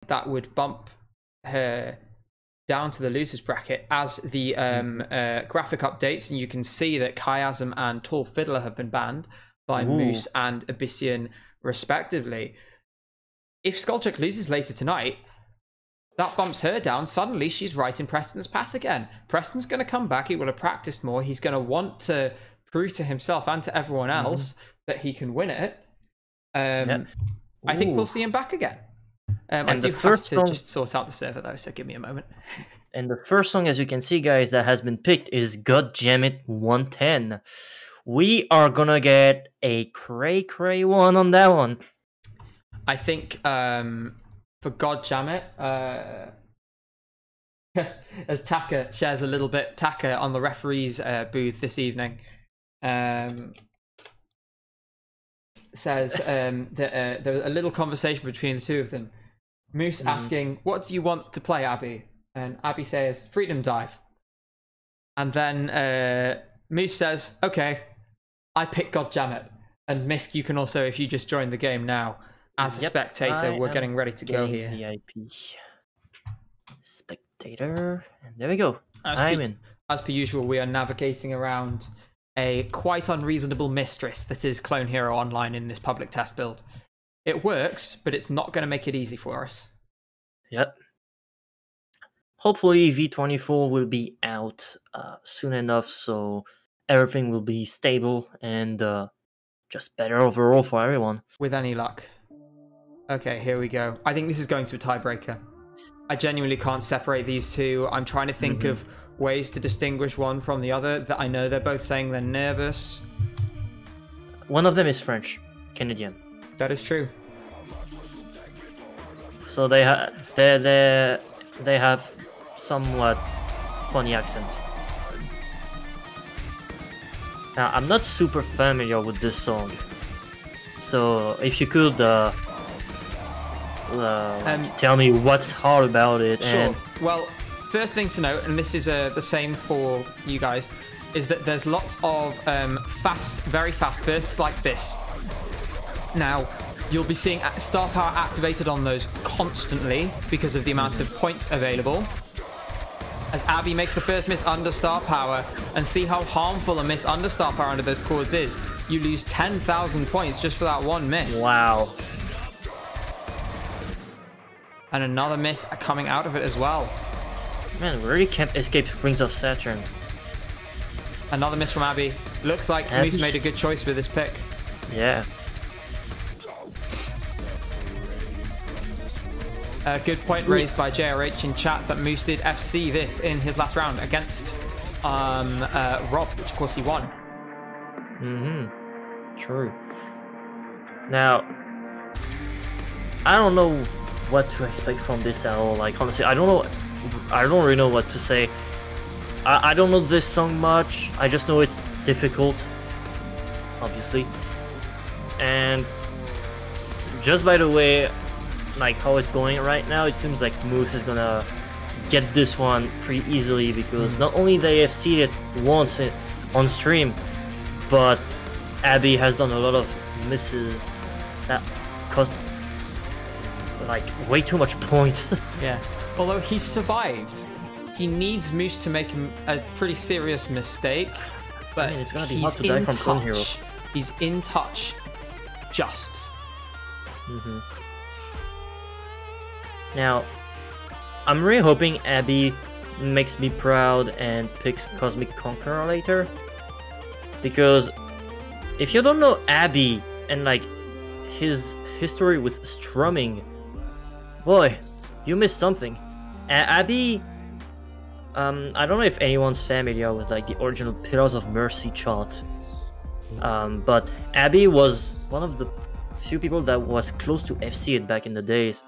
that would bump her down to the losers bracket as the graphic updates, and you can see that Chiasm and Tall Fiddler have been banned by Moose and Abyssion respectively. If Skullchuck loses later tonight, that bumps her down. Suddenly she's right in Preston's path again. Preston's going to come back. He will have practiced more. He's going to want to prove to himself and to everyone else that he can win it. I think we'll see him back again. I do have to just sort out the server though, so give me a moment. And the first song, as you can see, guys, that has been picked is God Jammit 110. We are gonna get a cray one on that one. I think for God Jammit, as Taka shares a little bit, Taka on the referee's booth this evening says that there was a little conversation between the two of them. Moose asking, what do you want to play, Aby? And Aby says, Freedom Dive. And then Moose says, okay, I pick God Jammit. And Misk, you can also, if you just join the game now, as a spectator, we're getting ready to go here. VIP spectator, and there we go. I'm in. As per usual, we are navigating around a quite unreasonable mistress that is Clone Hero Online in this public test build. It works, but it's not going to make it easy for us. Yep. Hopefully V24 will be out soon enough, so everything will be stable and just better overall for everyone. With any luck. Okay, here we go. I think this is going to a tiebreaker. I genuinely can't separate these two. I'm trying to think of ways to distinguish one from the other. That I know they're both saying they're nervous. One of them is French, Canadian. That is true. So they have somewhat funny accents. Now, I'm not super familiar with this song, so if you could tell me what's hard about it. Sure. And well, first thing to note, and this is the same for you guys, is that there's lots of very fast bursts like this. Now, you'll be seeing star power activated on those constantly because of the amount of points available. As Aby makes the first miss under star power, and see how harmful a miss under star power under those chords is. You lose 10,000 points just for that one miss. Wow. And another miss coming out of it as well. Man, we really can't escape Rings of Saturn. Another miss from Aby. Looks like Moose made a good choice with this pick. Yeah. A good point raised by JRH in chat that Moose did FC this in his last round against Rob, which of course he won. True. Now, I don't know what to expect from this at all. Like, honestly, I don't really know what to say. I don't know this song much. I just know it's difficult, obviously. And just by the way, like how it's going right now, it seems like Moose is gonna get this one pretty easily because not only they have seen it once on stream, but Aby has done a lot of misses that cost like way too much points. Yeah. Although he survived, he needs Moose to make a pretty serious mistake. But it's gonna be hard to die from Clone Hero. He's in touch, just. Now, I'm really hoping Aby makes me proud and picks Cosmic Conqueror later, because if you don't know Aby and like his history with strumming, boy, you missed something. Aby, I don't know if anyone's familiar with like the original Pillars of Mercy chart, but Aby was one of the few people that was close to FC it back in the days.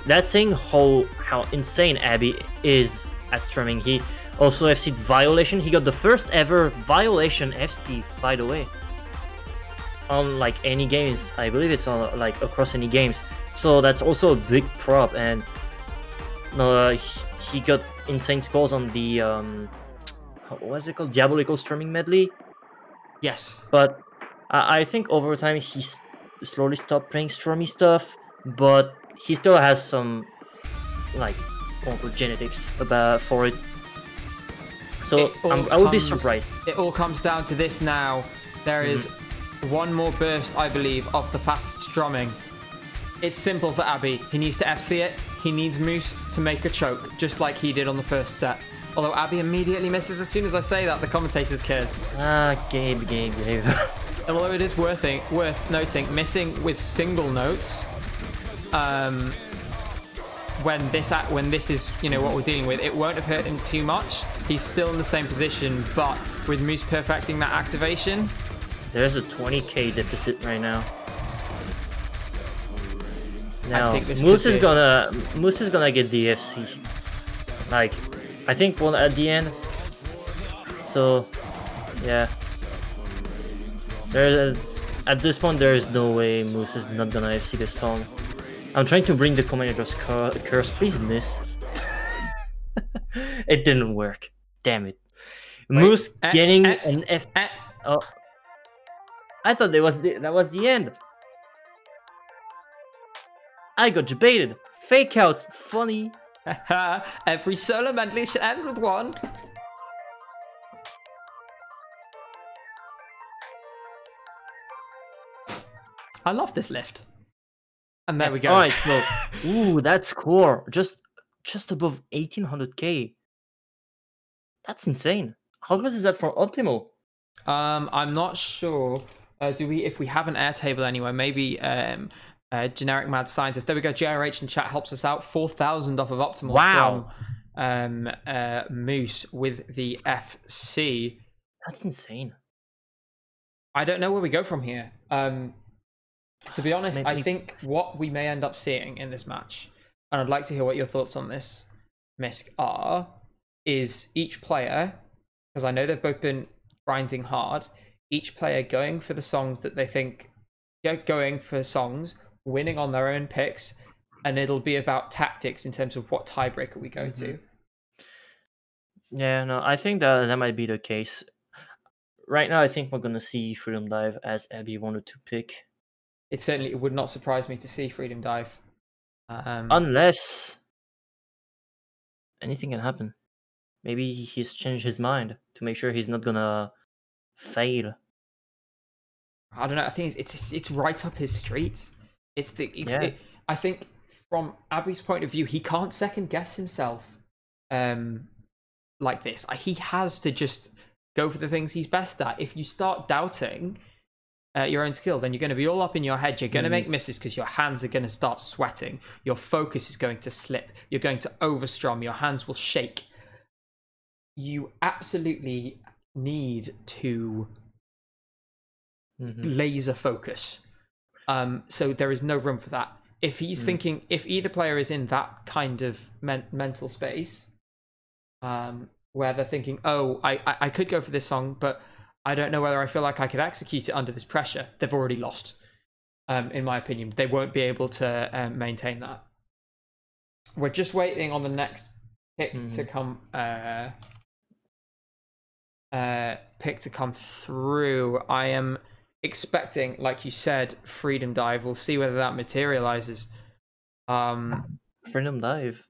That's saying how insane Aby is at strumming. He also FC'd Violation. He got the first ever Violation FC, by the way, on like any games. I believe it's on like across any games. So that's also a big prop. And he got insane scores on the what's it called, Diabolical Strumming Medley. Yes, but I think over time he slowly stopped playing strummy stuff. But he still has some like genetics for it. So I would be surprised. It all comes down to this now. There is one more burst, I believe, of the fast strumming. It's simple for Aby. He needs to FC it. He needs Moose to make a choke, just like he did on the first set. Although Aby immediately misses as soon as I say that, the commentators curse. Gabe. Although it is worth noting, missing with single notes, when this is, you know, what we're dealing with, it won't have hurt him too much. He's still in the same position, but with Moose perfecting that activation, there's a 20k deficit right now. Now Moose is gonna get the FC. Like, I think one at the end. So yeah, at this point there is no way Moose is not gonna FC this song. I'm trying to bring the commentator's curse. Please miss. It didn't work. Damn it. Wait, Moose getting an FC. Oh, I thought that was the end. I got debated. Fake outs. Funny. Every solo medley should end with one. I love this lift. And there we go. Alright, so ooh, that score. Just above 1800k. That's insane. How close is that for optimal? I'm not sure. If we have an Airtable anywhere, maybe generic mad scientist. There we go. JRH in chat helps us out. 4,000 off of optimal. Wow. From Moose with the FC. That's insane. I don't know where we go from here. To be honest, I think what we may end up seeing in this match, and I'd like to hear what your thoughts on this, Misk, is each player, because I know they've both been grinding hard, each player going for the songs that they think, winning on their own picks, and it'll be about tactics in terms of what tiebreaker we go to. Yeah, no, I think that might be the case. Right now, I think we're going to see Freedom Dive as Aby wanted to pick. It would not surprise me to see Freedom Dive. Unless anything can happen. Maybe he's changed his mind to make sure he's not gonna fail. I don't know. I think it's right up his street. I think from Aby's point of view, he can't second guess himself like this. He has to just go for the things he's best at. If you start doubting your own skill, then you're going to be all up in your head. You're going to make misses because your hands are going to start sweating. Your focus is going to slip. You're going to overstrum. Your hands will shake. You absolutely need to laser focus. So there is no room for that. If he's thinking, if either player is in that kind of mental space, where they're thinking, oh, I could go for this song, but I don't know whether I feel like I could execute it under this pressure, they've already lost. In my opinion, they won't be able to maintain that. We're just waiting on the next pick to come through. I am expecting, like you said, Freedom Dive. We'll see whether that materializes. Freedom Dive.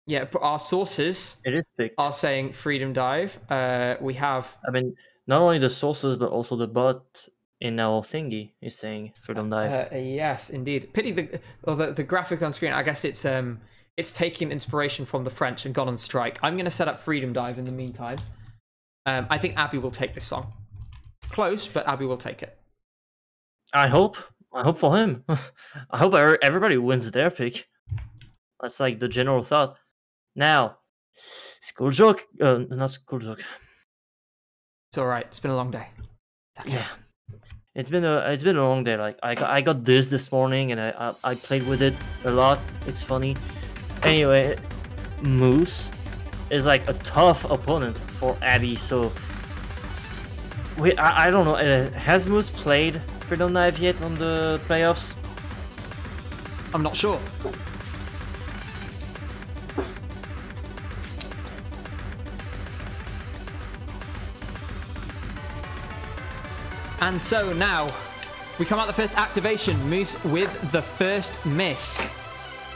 Yeah, but our sources are saying Freedom Dive. We have. I mean, not only the sources, but also the bot in our thingy is saying Freedom Dive. Yes, indeed. Pity the graphic on screen. I guess it's taking inspiration from the French and gone on strike. I'm going to set up Freedom Dive in the meantime. I think Aby will take this song. Close, but Aby will take it. I hope for him. I hope everybody wins their pick. That's like the general thought. Now, school joke. Not school joke. It's all right. It's been a long day. Okay. Yeah, it's been a long day. Like I got this morning, and I played with it a lot. It's funny. Anyway, Moose is like a tough opponent for Aby. So I don't know. Has Moose played Freedom Dive yet on the playoffs? I'm not sure. And so now we come out the first activation. Moose with the first miss.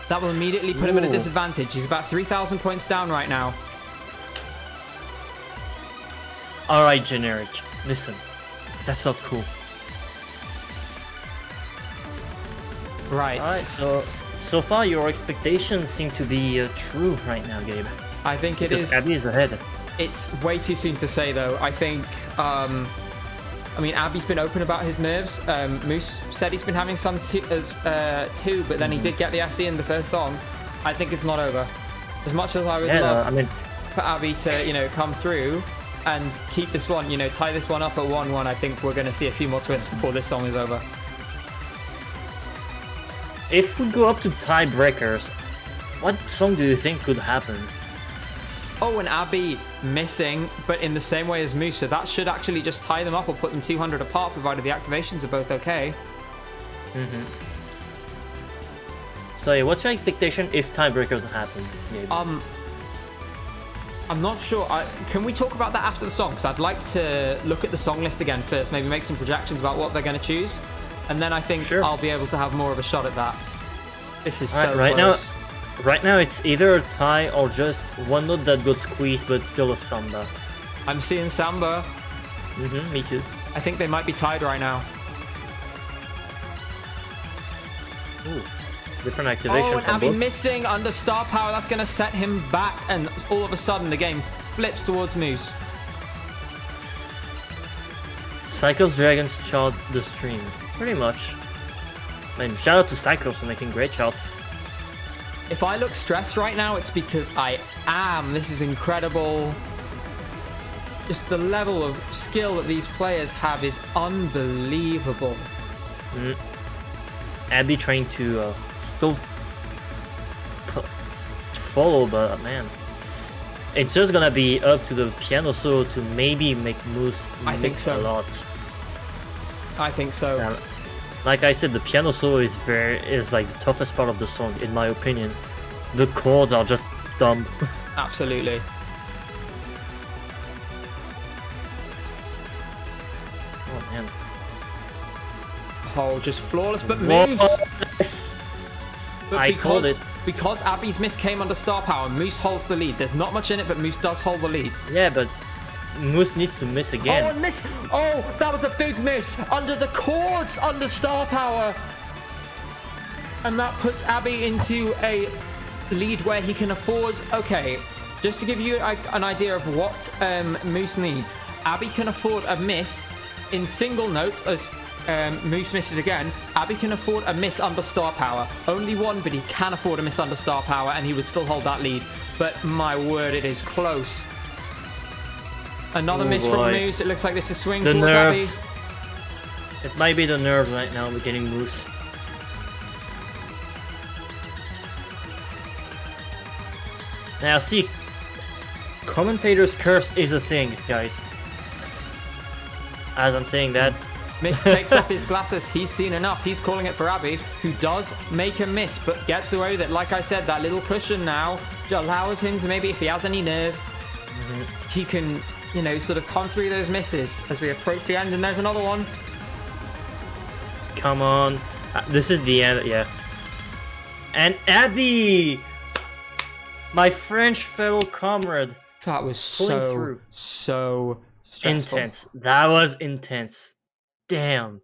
That will immediately put him at a Ooh. disadvantage. He's about 3,000 points down right now. Alright, Generic. Listen. That's not cool. Right. Alright, so far your expectations seem to be true right now, Gabe. I think it because is. Aby is ahead. It's way too soon to say, though. I think, I mean, Aby's been open about his nerves. Moose said he's been having some too, but then he did get the FC in the first song. I think it's not over. As much as I would love for Aby to, you know, come through and keep this one, you know, tie this one up at 1-1, I think we're going to see a few more twists before this song is over. If we go up to tiebreakers, what song do you think could happen? Oh, and Aby missing, but in the same way as Moose, so that should actually just tie them up or put them 200 apart, provided the activations are both okay. So, yeah, what's your expectation if tiebreakers happen? Maybe? I'm not sure. Can we talk about that after the song? Because I'd like to look at the song list again first, maybe make some projections about what they're going to choose, and then I think I'll be able to have more of a shot at that. This is so close. Right now, it's either a tie or just one note that got squeezed, but still a samba. I'm seeing samba. Me too. I think they might be tied right now. Ooh, different activation. Oh, and Aby missing under star power. That's going to set him back, and all of a sudden the game flips towards Moose. Cycles Dragons shot the stream. Pretty much. I mean, shout out to Cycles for making great shots. If I look stressed right now, it's because I am. This is incredible. Just the level of skill that these players have is unbelievable. Aby trying to still follow, but man, it's just gonna be up to the piano solo to maybe make Moose miss a lot. I think so. Like I said, the piano solo is like the toughest part of the song, in my opinion. The chords are just dumb. Absolutely. Oh man. Oh, just flawless, but Moose. But I called it. Because Aby's miss came under star power, Moose holds the lead. There's not much in it, but Moose does hold the lead. Yeah, but Moose needs to miss again. Oh, and miss! Oh, that was a big miss under the chords, under star power, and that puts Aby into a lead where he can afford. Okay, just to give you an idea of what Moose needs, Aby can afford a miss in single notes as Moose misses again. Aby can afford a miss under star power. Only one, but he can afford a miss under star power, and he would still hold that lead. But my word, it is close. Another miss from Moose. It looks like this is swing towards Aby. It might be the nerves right now we're getting Moose. Now see, commentator's curse is a thing, guys. As I'm saying that. Miss takes off his glasses. He's seen enough. He's calling it for Aby, who does make a miss, but gets away with it. Like I said, that little cushion now allows him to maybe, if he has any nerves, he can, you know, sort of come through those misses as we approach the end. And there's another one. Come on. This is the end, yeah. And Aby! My French fellow comrade. That was so stressful. Intense. That was intense. Damn.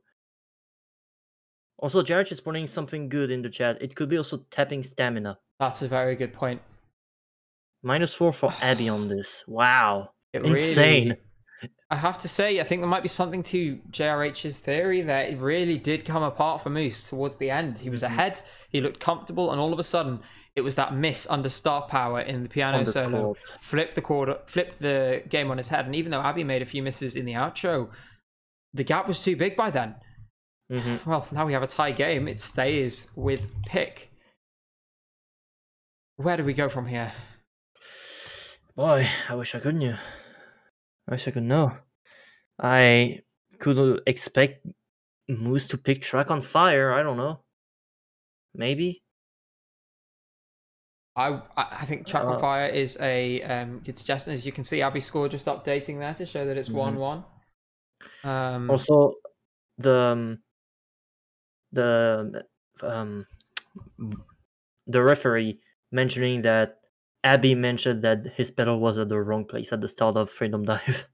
Also, Jared is putting something good in the chat. It could be also tapping stamina. That's a very good point. -4 for Aby on this. Wow. Insane. Really, I have to say, I think there might be something to JRH's theory that it really did come apart for Moose towards the end. He was ahead, he looked comfortable, and all of a sudden, it was that miss under star power in the piano solo. Flipped the game on his head. And even though Aby made a few misses in the outro, the gap was too big by then. Well, now we have a tie game. It stays with Pick. Where do we go from here? Boy, I wish I could know. I wish I could know. I could expect Moose to pick Track on Fire. I don't know. Maybe. I think Track on Fire is a good suggestion. As you can see, Aby's score just updating there to show that it's 1-1. Also, the the referee mentioning that Aby mentioned that his pedal was at the wrong place at the start of Freedom Dive.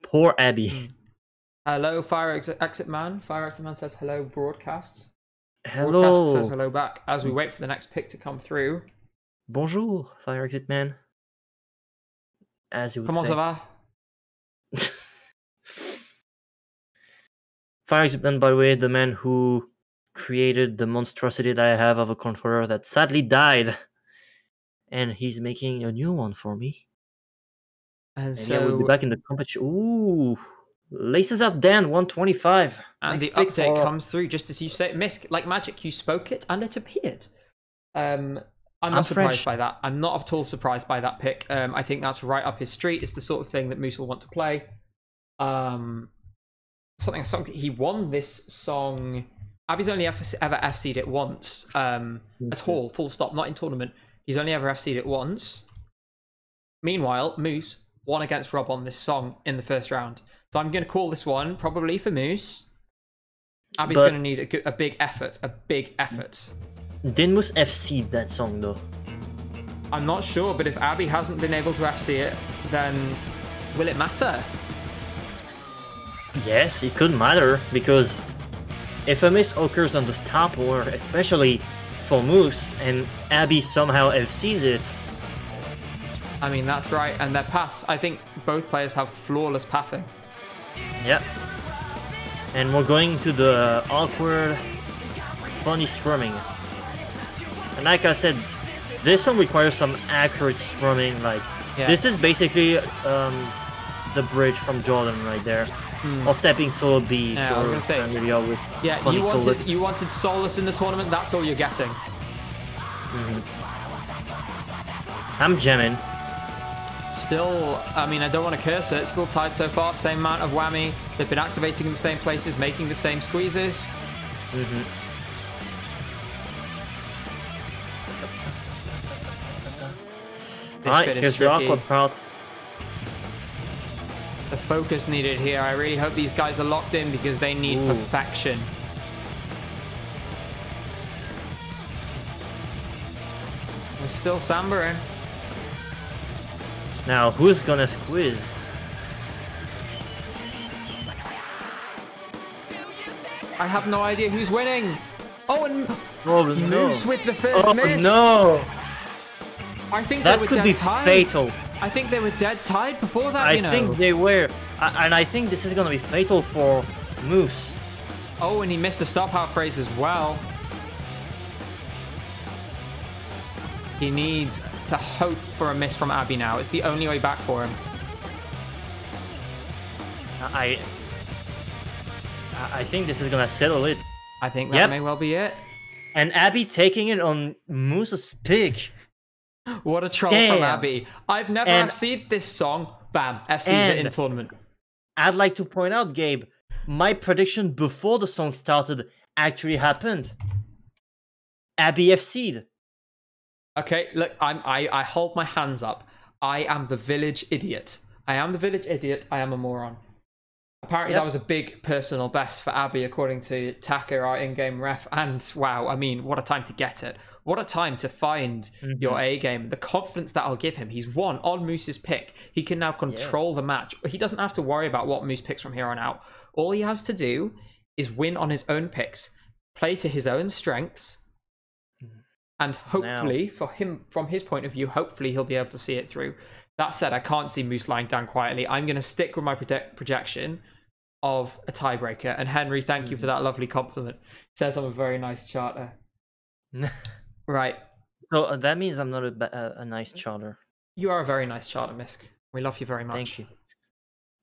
Poor Aby. Hello, Exit Man. Fire Exit Man says hello, broadcast. Hello. Broadcast says hello back as we wait for the next pick to come through. Bonjour, Fire Exit Man. As you would Comment say. ça va? Fire Exit Man, by the way, the man who created the monstrosity that I have of a controller that sadly died. And he's making a new one for me. And And so yeah, we'll be back in the competition. Ooh. Laces up Dan, 125. And Next the pick update for... comes through just as you say. Misk, like magic, you spoke it and it appeared. I'm not surprised by that. I'm not at all surprised by that pick. I think that's right up his street. It's the sort of thing that Moose will want to play. Something he won this song. Aby's only ever FC'd it once. At all, full stop, not in tournament. He's only ever FC'd it once. Meanwhile, Moose won against Rob on this song in the first round. So I'm going to call this one probably for Moose. Aby's going to need a big effort. A big effort. Did Moose FC that song though? I'm not sure, but if Aby hasn't been able to FC it, then will it matter? Yes, it could matter, because if a miss occurs on the stop or especially for Moose and Aby somehow FCs it. I mean, that's right, and their paths, I think both players have flawless pathing. Yep. And we're going to the awkward, funny strumming. And like I said, this one requires some accurate strumming. Like, this is basically the bridge from Jordan right there. Or stepping solo B. Yeah, I was gonna say. You wanted Solus in the tournament. That's all you're getting. I'm jamming. Still, I mean, I don't want to curse it. Still tied so far. Same amount of whammy. They've been activating in the same places, making the same squeezes. Alright, here's the awkward part. The focus needed here. I really hope these guys are locked in because they need perfection. We're still sambering. Now, who's gonna squeeze? I have no idea who's winning. Oh, and Moose with the first miss. No! I think that they were could dead be tied. Fatal. I think they were dead tied before that, I think they were. And I think this is going to be fatal for Moose. Oh, and he missed a stop out phrase as well. He needs to hope for a miss from Aby now. It's the only way back for him. I think this is going to settle it. I think that may well be it. And Aby taking it on Moose's pick. What a troll from Aby. I've never FC'd this song. Bam, FC'd it in tournament. I'd like to point out, Gabe, my prediction before the song started actually happened. Aby FC'd. Okay, look, I hold my hands up. I am the village idiot. I am the village idiot. I am a moron. Apparently that was a big personal best for Aby, according to Taka, our in-game ref. And wow, I mean, what a time to get it. What a time to find your A game. The confidence that'll give him. He's won on Moose's pick. He can now control the match. He doesn't have to worry about what Moose picks from here on out. All he has to do is win on his own picks, play to his own strengths, and hopefully, for him, from his point of view, hopefully he'll be able to see it through. That said, I can't see Moose lying down quietly. I'm going to stick with my projection of a tiebreaker. And Henry, thank you for that lovely compliment. Says I'm a very nice charter. Right. So that means I'm not a nice charter. You are a very nice charter, Misk. We love you very much. Thank you.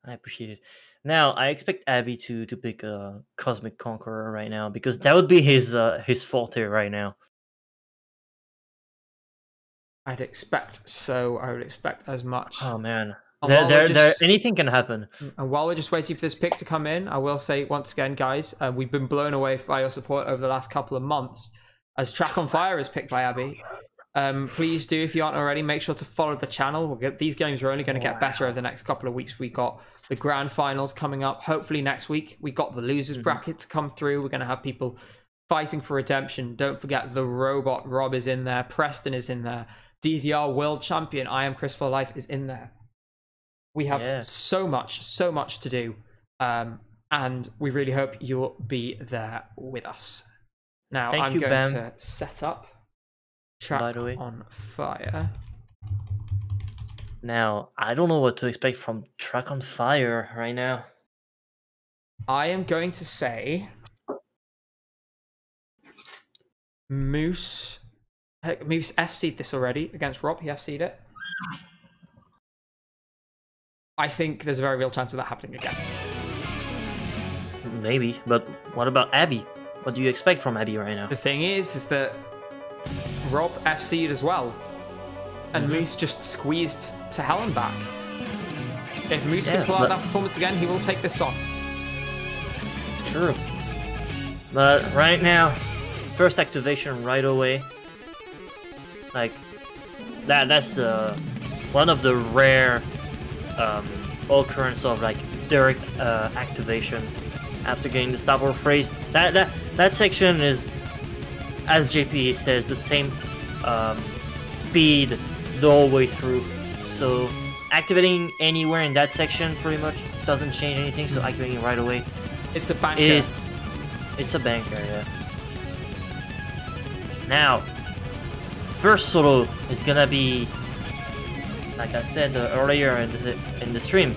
I appreciate it. Now, I expect Aby to pick a Cosmic Conqueror right now, because that would be his forte right now. I'd expect so. I would expect as much. Oh man, anything can happen. And while we're just waiting for this pick to come in, I will say once again, guys, we've been blown away by your support over the last couple of months. As Track on Fire is picked by Aby. Please do, if you aren't already, make sure to follow the channel. These games are only going to get better over the next couple of weeks. We got the grand finals coming up. Hopefully next week we got the losers bracket to come through. We're going to have people fighting for redemption. Don't forget the robot Rob is in there. Preston is in there. DDR World Champion I Am Chris for Life is in there. We have so much to do. And we really hope you'll be there with us. Now, I'm going to set up Track on Fire. Now, I don't know what to expect from Track on Fire right now. I am going to say Moose FC'd this already against Rob. He FC'd it. I think there's a very real chance of that happening again. Maybe, but what about Aby? What do you expect from Aby right now? The thing is that Rob FC'd as well. And Moose just squeezed to hell and back. If Moose can pull out that performance again, he will take this on. True. But right now, first activation right away. Like, that's one of the rare occurrence of like direct activation after getting the stop or phrase. That section is, as JP says, the same speed the whole way through. So activating anywhere in that section pretty much doesn't change anything. So activating right away, it's a banker. It's a banker, yeah. Now, first solo is gonna be, like I said earlier in the stream,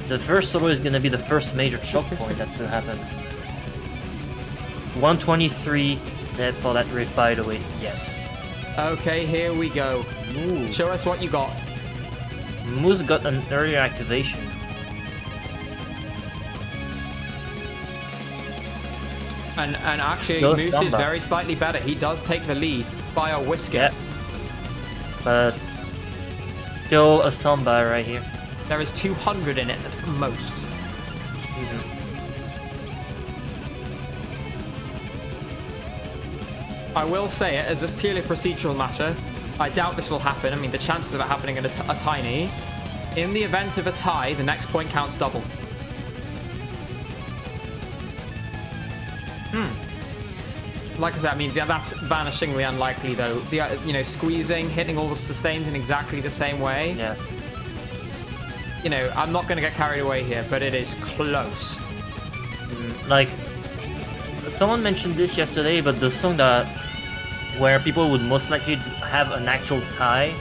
the first solo is gonna be the first major choke point that could happen. 123 step for that riff, by the way. Yes. Okay, here we go. Ooh. Show us what you got. Moose got an earlier activation. And actually, Moose is very slightly better. He does take the lead by a whisker. Yep. But still a Samba right here. There is 200 in it at most. I will say it as a purely procedural matter. I doubt this will happen. I mean, the chances of it happening are tiny. In the event of a tie, the next point counts double. Like I said, I mean, that's vanishingly unlikely, though. You know, squeezing, hitting all the sustains in exactly the same way. Yeah. You know, I'm not going to get carried away here, but it is close. Like, someone mentioned this yesterday, but the song where people would most likely have an actual tie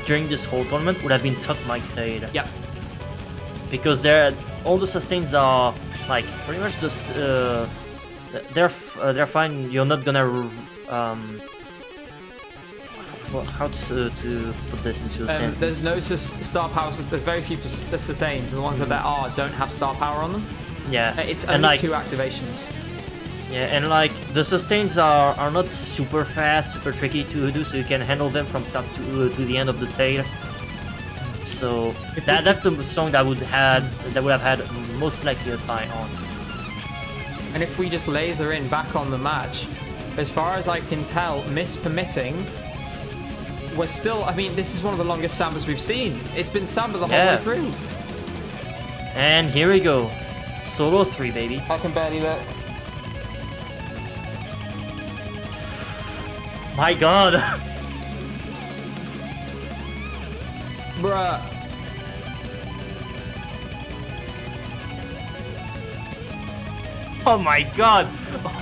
during this whole tournament would have been Tuck My Tade. Yep. Because all the sustains are like pretty much just they're fine. You're not gonna well, how to put this into a sentence? There's no star power. There's very few sustains, and the ones that there are don't have star power on them. Yeah, it's only like 2 activations. Yeah, and like the sustains are not super fast, super tricky to do, so you can handle them from start to the end of the tail. So that's the song that would have had most likely a tie on. And if we just laser in back on the match, as far as I can tell, miss permitting, we're still. I mean, this is one of the longest Sambas we've seen. It's been Samba the whole way through. And here we go, solo 3, baby. I can barely look. My God. Bruh. Oh my God.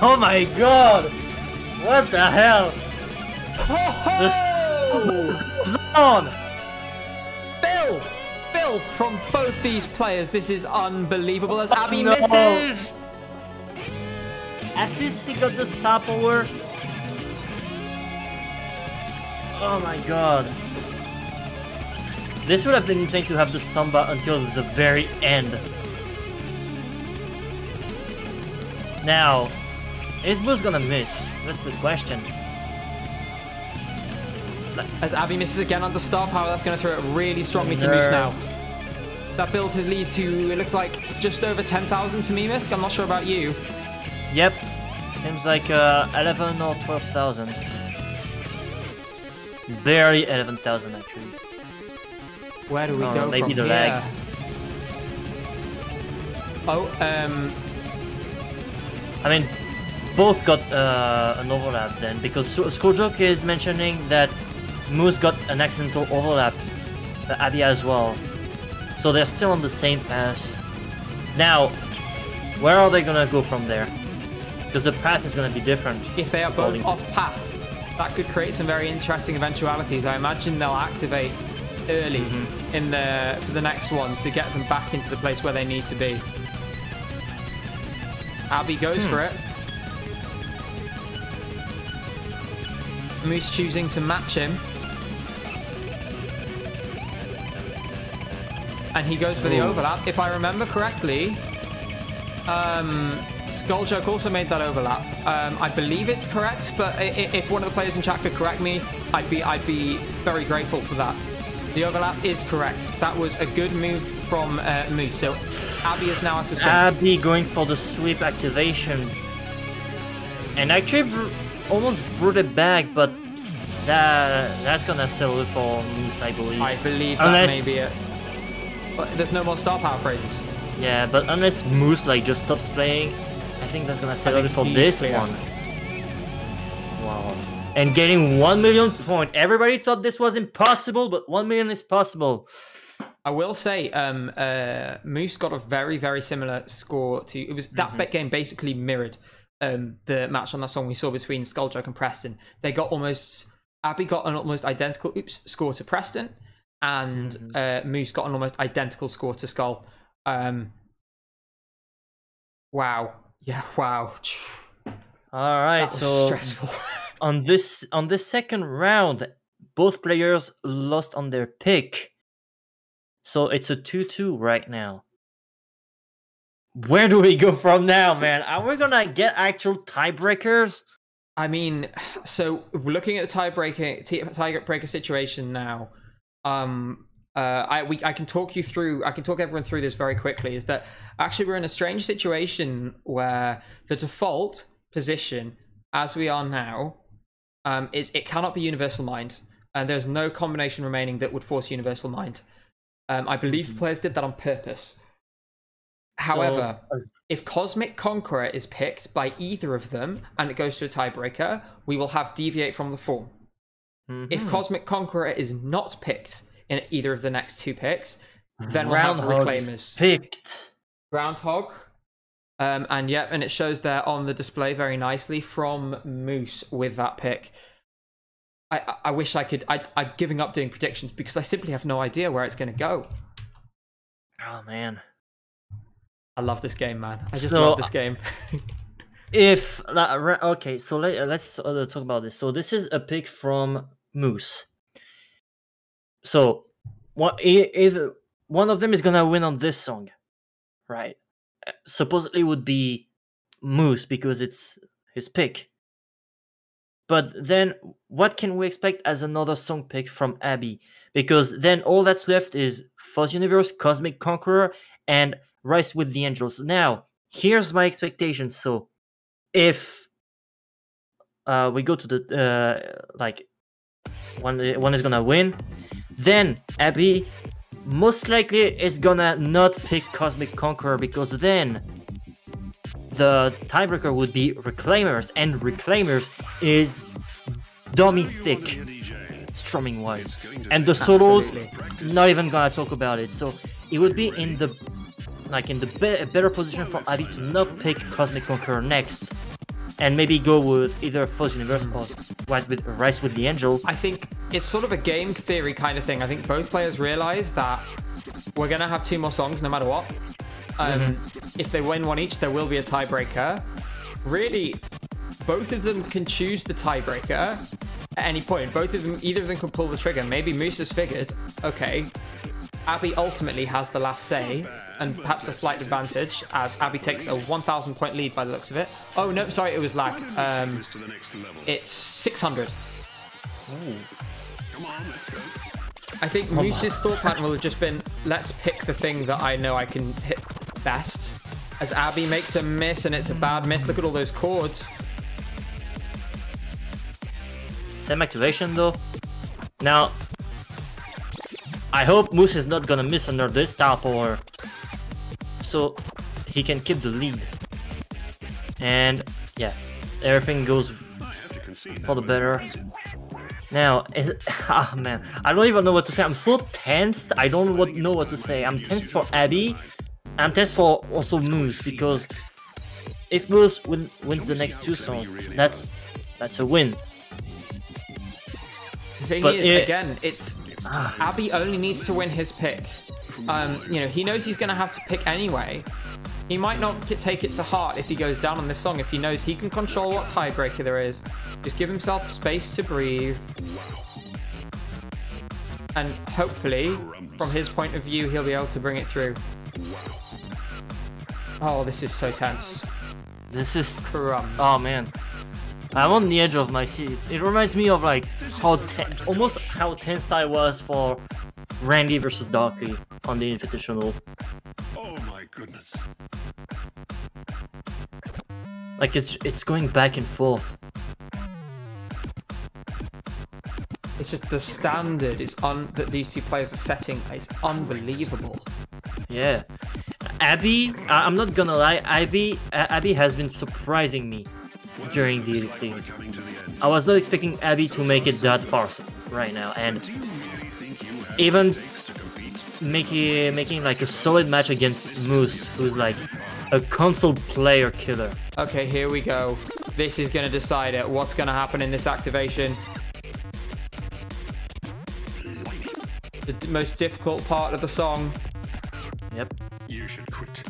Oh my God. What the hell? Zone. Phil from both these players. This is unbelievable as Aby misses. At least he got the star power. Oh my God. This would have been insane to have the Samba until the very end. Now, is Moose gonna miss? That's the question. As Aby misses again under star power, that's going to throw it really strongly to Moose now. That builds his lead to, it looks like, just over 10,000 to me, Misk. I'm not sure about you. Yep. Seems like 11 or 12,000. Barely 11,000 actually. Where do we go maybe from the here? lag. Oh, I mean, both got an overlap then, because Skulljoke is mentioning that Moose got an accidental overlap, Aby as well. So they're still on the same path. Now, where are they gonna go from there? Because the path is gonna be different. If they are both off path, that could create some very interesting eventualities. I imagine they'll activate early in for the next one to get them back into the place where they need to be. Aby goes for it. Moose choosing to match him. And he goes for the overlap. If I remember correctly, Skulljoke also made that overlap. I believe it's correct, but if one of the players in chat could correct me, I'd be very grateful for that. The overlap is correct. That was a good move from Moose. So Aby is now out of sync. Aby going for the sweep activation. And actually almost brought it back, but that's gonna settle it for Moose, I believe. I believe that may be it. But there's no more star power phrases. Yeah, but unless Moose like just stops playing, I think that's gonna settle it for this one. Wow. And getting 1 million point. Everybody thought this was impossible, but 1 million is possible. I will say, Moose got a very, very similar score to... It was that bet game basically mirrored the match on that song we saw between Skulljoke and Preston. They got almost... Aby got an almost identical score to Preston, and Moose got an almost identical score to Skull. Wow. Yeah, wow. Alright, so stressful. on this second round, both players lost on their pick. So it's a 2-2 right now. Where do we go from now, man? Are we gonna get actual tiebreakers? I mean, so looking at the tiebreaker situation now, I can talk everyone through this very quickly. Is that actually we're in a strange situation where the default position, as we are now, is it cannot be Universal Mind, and there's no combination remaining that would force Universal Mind. I believe the players did that on purpose. However, if Cosmic Conqueror is picked by either of them and it goes to a tiebreaker, we will have Deviate From The Form. If Cosmic Conqueror is not picked in either of the next two picks, then we'll have Reclaimers. Picked. Groundhog. And it shows there on the display very nicely from Moose with that pick. I wish I could... I'm giving up doing predictions because I simply have no idea where it's going to go. Oh, man. I love this game, man. I just love this game. Okay, so let's talk about this. So this is a pick from Moose. So either one of them is gonna win on this song, right? Supposedly would be Moose because it's his pick. But then what can we expect as another song pick from Aby? Because then all that's left is Fuzz Universe, Cosmic Conqueror, and Rise with the Angels. Now, here's my expectation. So, if we go to the one is gonna win, then Aby most likely is gonna not pick Cosmic Conqueror because then the tiebreaker would be Reclaimers, and Reclaimers is dummy thick strumming wise, and the solos not even gonna talk about it. So it would be in the better position for Aby to not pick Cosmic Conqueror next, and maybe go with either Fuzz Universe or Rise with the Angel. I think it's sort of a game theory kind of thing. I think both players realize that we're gonna have two more songs no matter what. If they win one each, there will be a tiebreaker. Really, both of them can choose the tiebreaker at any point. Either of them can pull the trigger. Maybe Moose has figured, okay, Aby ultimately has the last say, and perhaps a slight advantage, as Aby takes a 1,000 point lead by the looks of it. Oh, no, sorry, it was lag. It's 600. Come on, let's go. I think Moose's thought pattern will have just been, let's pick the thing that I know I can hit best. As Aby makes a miss, and it's a bad miss. Look at all those chords. Same activation, though. Now, I hope Moose is not gonna miss under this star power, so he can keep the lead. And yeah, everything goes for the better. Now, oh man, I don't even know what to say. I'm so tensed. I don't know what to say. I'm tense for Aby. I'm tense for also Moose, because if Moose wins the next 2 songs, that's a win. The thing is, again, it's Aby only needs to win his pick. You know, he knows he's going to have to pick anyway. He might not take it to heart if he goes down on this song, if he knows he can control what tiebreaker there is. Just give himself space to breathe. And hopefully, from his point of view, he'll be able to bring it through. Oh, this is so tense. This is... Crumbs. Oh, man. I'm on the edge of my seat. It reminds me of, like, almost how tense I was for Randy versus Darky on the Invitational. Oh my goodness. Like, it's going back and forth. It's just the standard is that these two players are setting is unbelievable. Yeah. Aby, I'm not gonna lie, Aby has been surprising me during the thing. I was not expecting Aby to make it that far right now, and even making like a solid match against Moose, who's like a console player killer. Okay, here we go. This is going to decide it. What's going to happen in this activation? The most difficult part of the song. Yep. You should quit.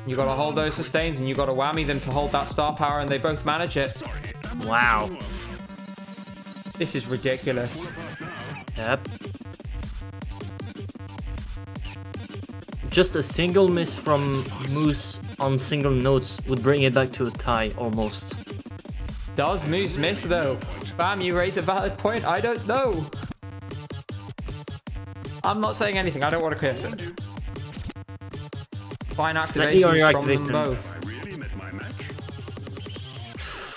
You got to hold those sustains, and you got to whammy them to hold that star power, and they both manage it. Wow. This is ridiculous. Yep. Just a single miss from Moose on single notes would bring it back to a tie, almost. Does Moose miss, though? Bam, you raise a valid point. I don't know. I'm not saying anything. I don't want to curse it. Fine activations from them both.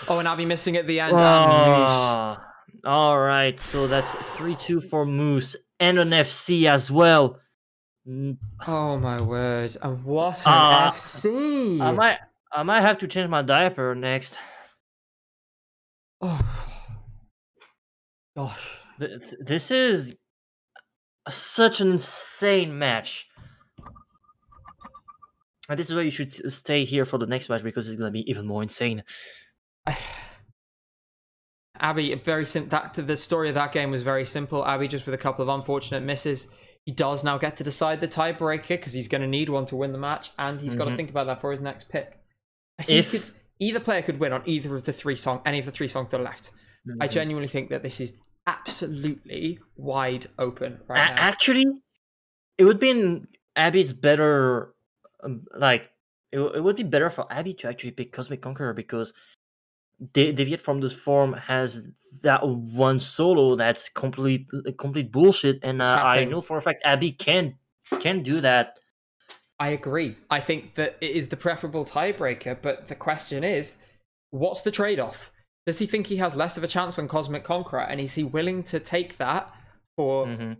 Oh, and Aby missing at the end. And Moose. Alright, so that's 3-2 for Moose and an FC as well. Oh my word. And what an FC! I might have to change my diaper next. Oh gosh. This is such an insane match. And this is why you should stay here for the next match, because it's gonna be even more insane. Aby, very simple. The story of that game was very simple. Aby just with a couple of unfortunate misses. He does now get to decide the tiebreaker, because he's going to need one to win the match, and he's got to think about that for his next pick. Either player could win on either of the any of the 3 songs that are left. I genuinely think that this is absolutely wide open right now. Actually, it would be in Aby's better. It would be better for Aby to actually pick Cosmic Conqueror, because Deviate From The Form has that one solo that's complete bullshit, and I know for a fact Aby can do that. I agree. I think that it is the preferable tiebreaker, but the question is, what's the trade-off? Does he think he has less of a chance on Cosmic Conqueror, and is he willing to take that for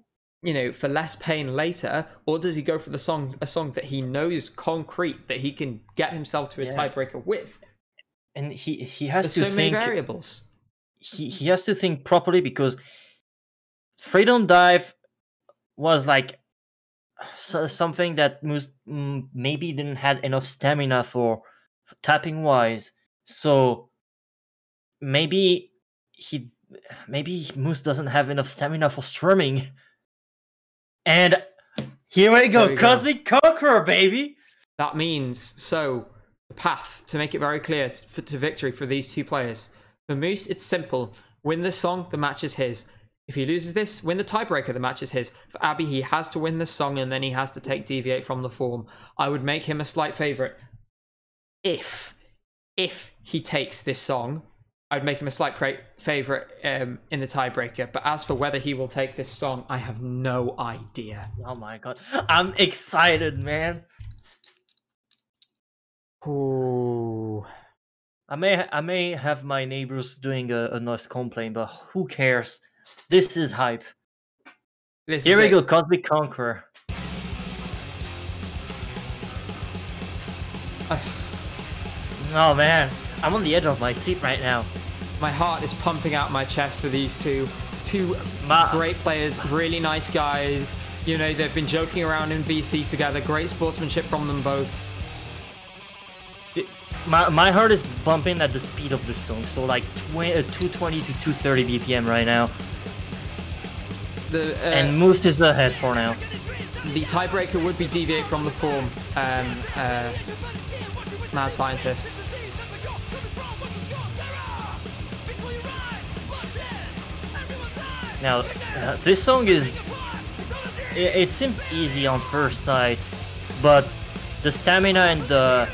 for less pain later, or does he go for a song that he knows concrete that he can get himself to a tiebreaker with? And he has There's to so think. many variables. He has to think properly, because Freedom Dive was like something that Moose maybe didn't have enough stamina for tapping wise. So maybe Moose doesn't have enough stamina for strumming. And here we go, Cosmic Conqueror, baby. That means the path, to make it very clear, to victory for these two players. For Moose, it's simple. Win this song, the match is his. If he loses this, win the tiebreaker, the match is his. For Aby, he has to win this song, and then he has to take Deviate From The Form. I would make him a slight favourite. If he takes this song, I'd make him a slight favourite in the tiebreaker. But as for whether he will take this song, I have no idea. Oh my god. I'm excited, man. Ooh. I may have my neighbors doing a noise complaint, but who cares? This is hype. Here we go, Cosmic Conqueror. Oh man, I'm on the edge of my seat right now. My heart is pumping out my chest for these two great players, really nice guys. You know, they've been joking around in VC together. Great sportsmanship from them both. My heart is bumping at the speed of this song, so like 220 to 230 BPM right now. And Moose is ahead for now. The tiebreaker would be Deviate From The Form. Mad Scientist. Now, this song is... It seems easy on first sight, but the stamina and the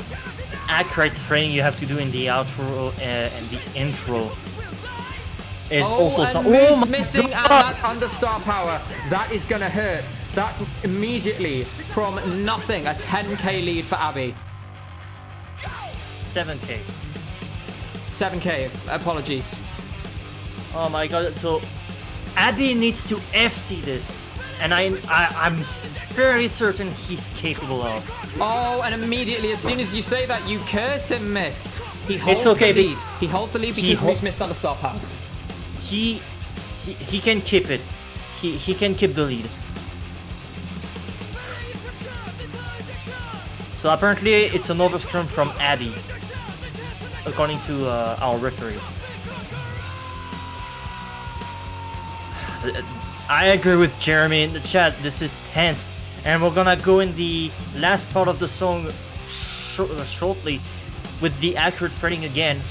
accurate framing you have to do in the outro and the intro is also something. Moose missing and that understar power. That is going to hurt. That immediately from nothing. A 10k lead for Aby. 7k. 7k. Apologies. Oh my god. So Aby needs to FC this. And I'm fairly certain he's capable of. Oh, and immediately, as soon as you say that, you curse him, Misk. He holds the lead. He holds the lead because Moose missed understar power. He can keep it. He can keep the lead. So apparently it's an overstrum from Aby, according to our referee. I agree with Jeremy in the chat. This is tense, and we're gonna go in the last part of the song shortly with the accurate fretting again.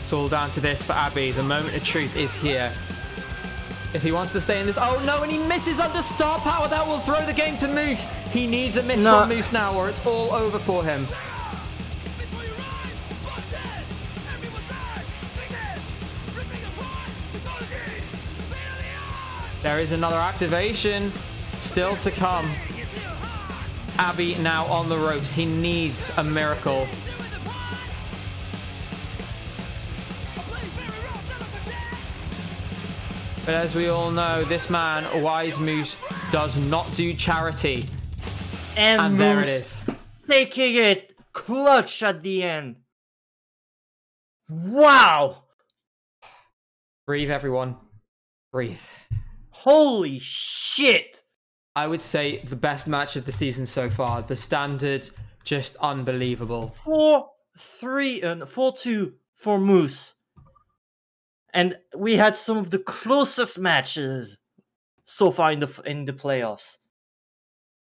It's all down to this for Aby. The moment of truth is here. If he wants to stay in this... Oh no, and he misses under star power. That will throw the game to Moose. He needs a miss from Moose now or it's all over for him. There is another activation still to come. Aby now on the ropes. He needs a miracle. But as we all know, this man, Wise Moose, does not do charity. And there Moose it is. Taking it clutch at the end. Wow. Breathe, everyone. Breathe. Holy shit. I would say the best match of the season so far. The standard, just unbelievable. 4-3 and 4-2 for Moose. And we had some of the closest matches so far in the playoffs.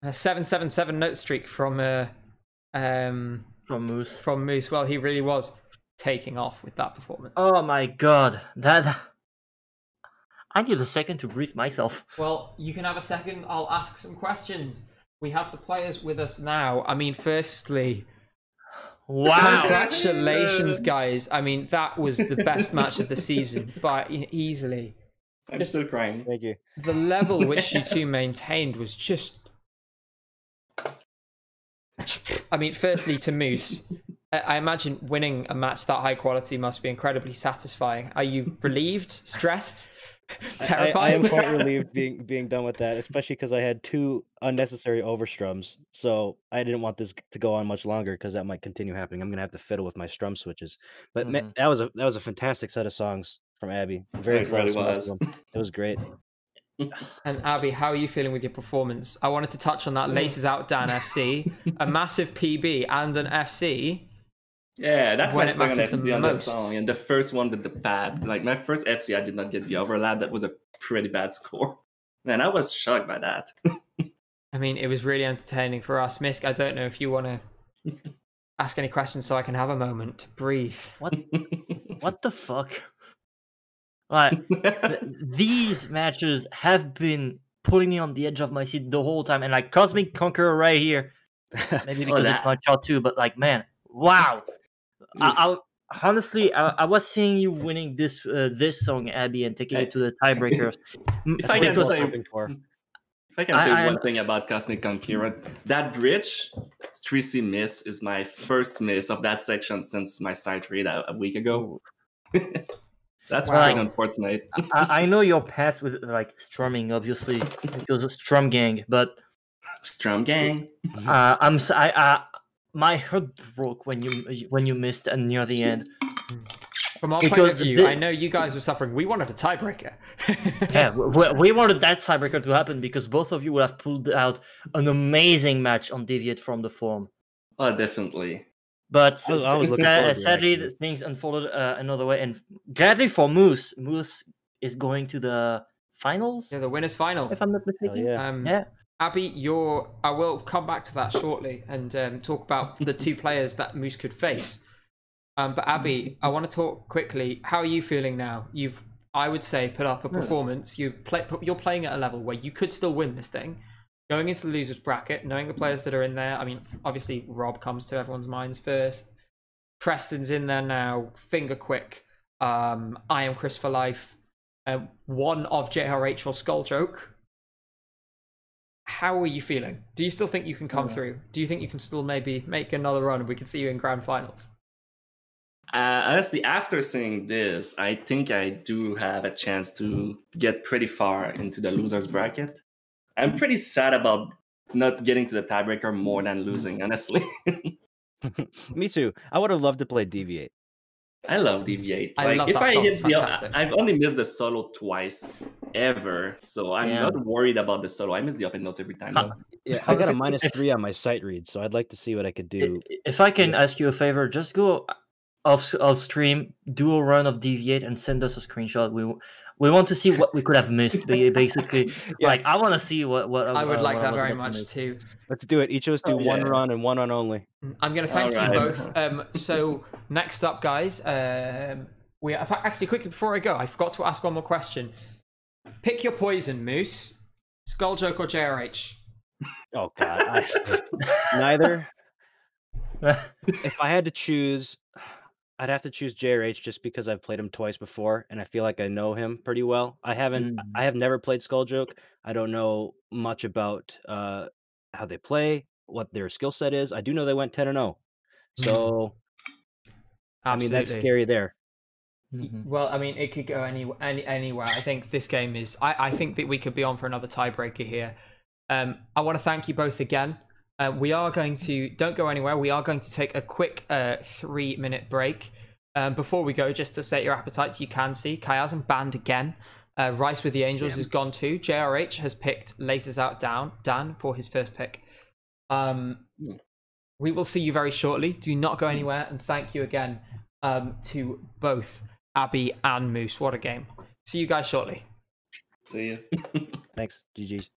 A 7-7-7 note streak from Moose. From Moose. Well, he really was taking off with that performance. Oh my god. I need a second to breathe myself. Well, you can have a second. I'll ask some questions. We have the players with us now. I mean, firstly, wow. Congratulations, guys. I mean, that was the best match of the season, by easily. I'm still crying. Thank you. The level which you two maintained was just... I mean, firstly, to Moose, I imagine winning a match that high quality must be incredibly satisfying. Are you relieved, stressed, terrified? I am quite relieved being done with that, especially because I had 2 unnecessary overstrums. So I didn't want this to go on much longer because that might continue happening. I'm gonna have to fiddle with my strum switches. But that was a fantastic set of songs from Aby. Very close. It was great. And Aby, how are you feeling with your performance? I wanted to touch on that Laces Out Dan FC, a massive PB and an FC. Yeah, that's my second FC on this song, and the first one with the pad. Like my first FC, I did not get the overlap. That was a pretty bad score. Man, I was shocked by that. I mean, it was really entertaining for us. Misk, I don't know if you want to ask any questions so I can have a moment to breathe. What the fuck? Like, these matches have been putting me on the edge of my seat the whole time, and like Cosmic Conqueror right here, maybe because it's my shot too, but like, man, wow. I honestly, I was seeing you winning this song, Aby, and taking it to the tiebreakers. If I can say one thing about Cosmic Conqueror, that bridge 3C miss is my first miss of that section since my side read a week ago. That's pretty unfortunate. I know your past with like strumming, obviously, because of Strum Gang, but Strum Gang. my heart broke when you missed and near the end. From our point of view, I know you guys were suffering. We wanted a tiebreaker. Yeah, we wanted that tiebreaker to happen because both of you would have pulled out an amazing match on Deviate From The Form. Oh, definitely. But I was looking forward to it, sadly, actually. things unfolded another way. And gladly for Moose, Moose is going to the finals. Yeah, the winners final. If I'm not mistaken. Yeah. Aby, I will come back to that shortly and talk about the two players that Moose could face. But Aby, I want to talk quickly. How are you feeling now? You've, I would say, put up a performance. You're playing at a level where you could still win this thing. Going into the losers bracket, knowing the players that are in there. I mean, obviously Rob comes to everyone's minds first. Preston's in there now. Finger Quick. I am Chris for life. One of JRH or Skull Joke. How are you feeling? Do you still think you can come through? Do you think you can still maybe make another run and we can see you in grand finals? Honestly, after seeing this, I think I do have a chance to get pretty far into the losers bracket. I'm pretty sad about not getting to the tiebreaker more than losing, honestly. Me too. I would have loved to play Deviate. I love Deviate. I love if that I song, hit it's fantastic. I've only missed the solo twice ever, so I'm not worried about the solo. I miss the up and notes every time. Yeah, I got a -3 on my sight read, so I'd like to see what I could do. If I can ask you a favor, just go off stream, do a run of Deviate, and send us a screenshot. We want to see what we could have missed. Basically, like I want to see what I would like that very much too. Let's do it. Each of us do one run and one run only. I'm going to thank you both. So next up, guys, actually quickly before I go, I forgot to ask one more question. Pick your poison, Moose. Skull Joke or JRH? Oh God, neither. If I had to choose, I'd have to choose JRH just because I've played him twice before, and I feel like I know him pretty well. I have never played Skull Joke. I don't know much about how they play, what their skill set is. I do know they went 10-0, so I mean that's scary there. Well, I mean it could go anywhere. I think this game is. I think that we could be on for another tiebreaker here. I want to thank you both again. We are going to, don't go anywhere, we are going to take a quick 3-minute break. Before we go, just to set your appetites, you can see Chiasm banned again. Rice with the Angels is gone too. JRH has picked Laces Out Dan for his first pick. We will see you very shortly. Do not go anywhere, and thank you again to both Aby and Moose. What a game. See you guys shortly. See you. Thanks. GG's.